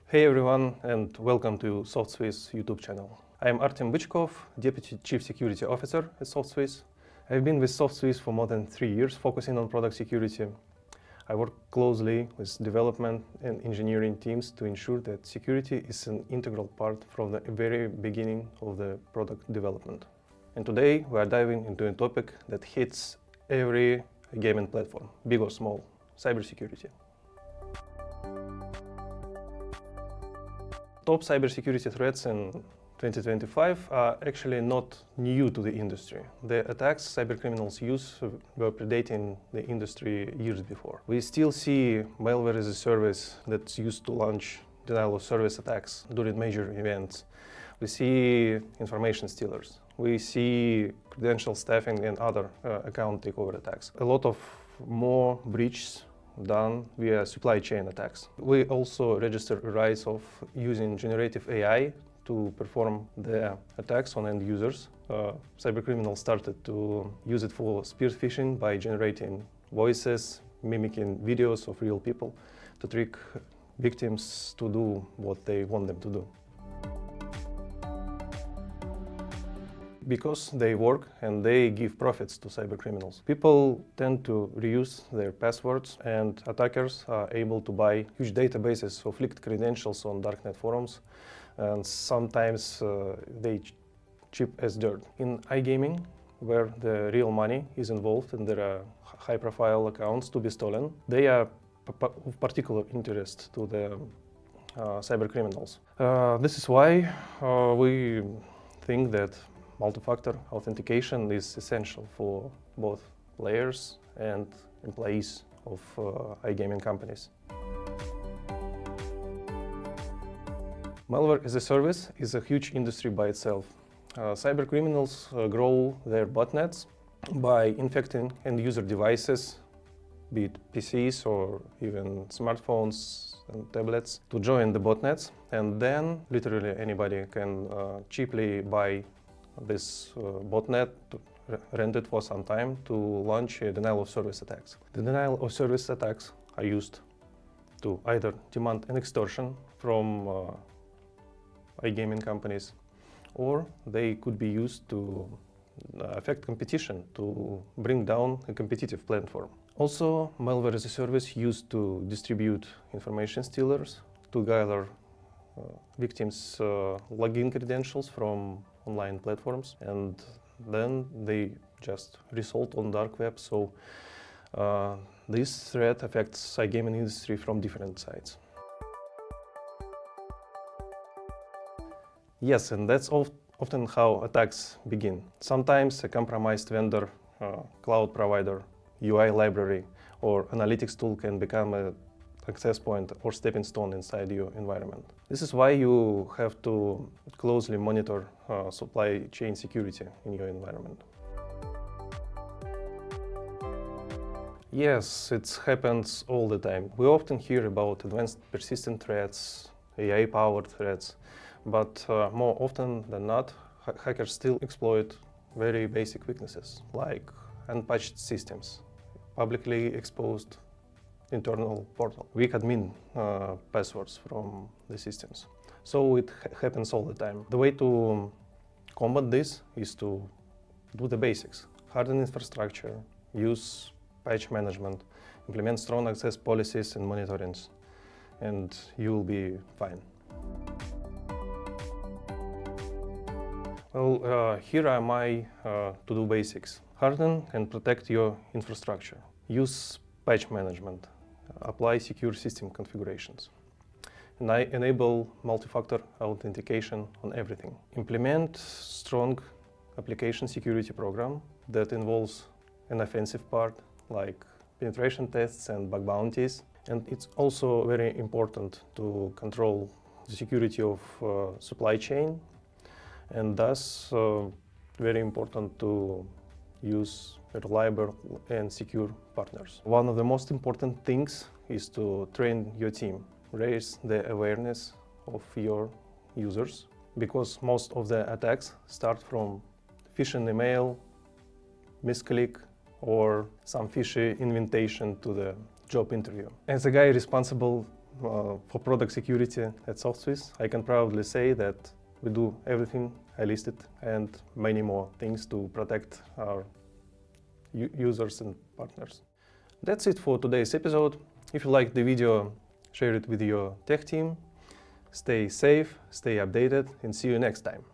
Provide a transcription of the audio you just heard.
Hey everyone, and welcome to SOFTSWISS YouTube channel. I'm Artem Bychkov, Deputy Chief Security Officer at SOFTSWISS. I've been with SOFTSWISS for more than 3 years, focusing on product security. I work closely with development and engineering teams to ensure that security is an integral part from the very beginning of the product development. And today we are diving into a topic that hits every gaming platform, big or small, cybersecurity. Top cybersecurity threats in 2025 are actually not new to the industry. The attacks cybercriminals use were predating the industry years before. We still see malware as a service that's used to launch denial-of-service attacks during major events. We see information stealers. We see credential stuffing and other account takeover attacks. A lot of more breaches done via supply chain attacks. We also register a rise of using generative AI to perform the attacks on end users. Cybercriminals started to use it for spear phishing by generating voices, mimicking videos of real people to trick victims to do what they want them to do. Because they work and they give profits to cybercriminals, people tend to reuse their passwords, and attackers are able to buy huge databases of leaked credentials on darknet forums, and sometimes they cheap as dirt. In iGaming, where the real money is involved and there are high-profile accounts to be stolen, they are of particular interest to the cybercriminals. This is why we think that multi-factor authentication is essential for both players and employees of iGaming companies. Malware as a service is a huge industry by itself. Cybercriminals grow their botnets by infecting end-user devices, be it PCs or even smartphones and tablets, to join the botnets, and then literally anybody can cheaply buy this botnet, rent it for some time to launch denial-of-service attacks. The denial-of-service attacks are used to either demand an extortion from iGaming companies, or they could be used to affect competition, to bring down a competitive platform. Also, malware as a service used to distribute information stealers, to gather victims' login credentials from online platforms, and then they just resold on dark web. So this threat affects iGaming industry from different sides. Yes, and that's often how attacks begin. Sometimes a compromised vendor, cloud provider, UI library, or analytics tool can become an access point or stepping stone inside your environment. This is why you have to closely monitor supply chain security in your environment. Yes, it happens all the time. We often hear about advanced persistent threats, AI-powered threats, but more often than not, hackers still exploit very basic weaknesses, like unpatched systems, publicly exposed internal portal, weak admin passwords from the systems. So it happens all the time. The way to combat this is to do the basics: harden infrastructure, use patch management, implement strong access policies and monitorings, and you will be fine. Well, here are my to-do basics. Harden and protect your infrastructure. Use patch management. Apply secure system configurations. And I enable multi-factor authentication on everything. Implement strong application security program that involves an offensive part, like penetration tests and bug bounties. And it's also very important to control the security of supply chain, and thus very important to use reliable and secure partners. One of the most important things is to train your team, raise the awareness of your users, because most of the attacks start from phishing email, misclick, or some fishy invitation to the job interview. As a guy responsible for product security at SOFTSWISS, I can proudly say that we do everything I listed and many more things to protect our users and partners. That's it for today's episode. If you liked the video, share it with your tech team. Stay safe, stay updated, and see you next time.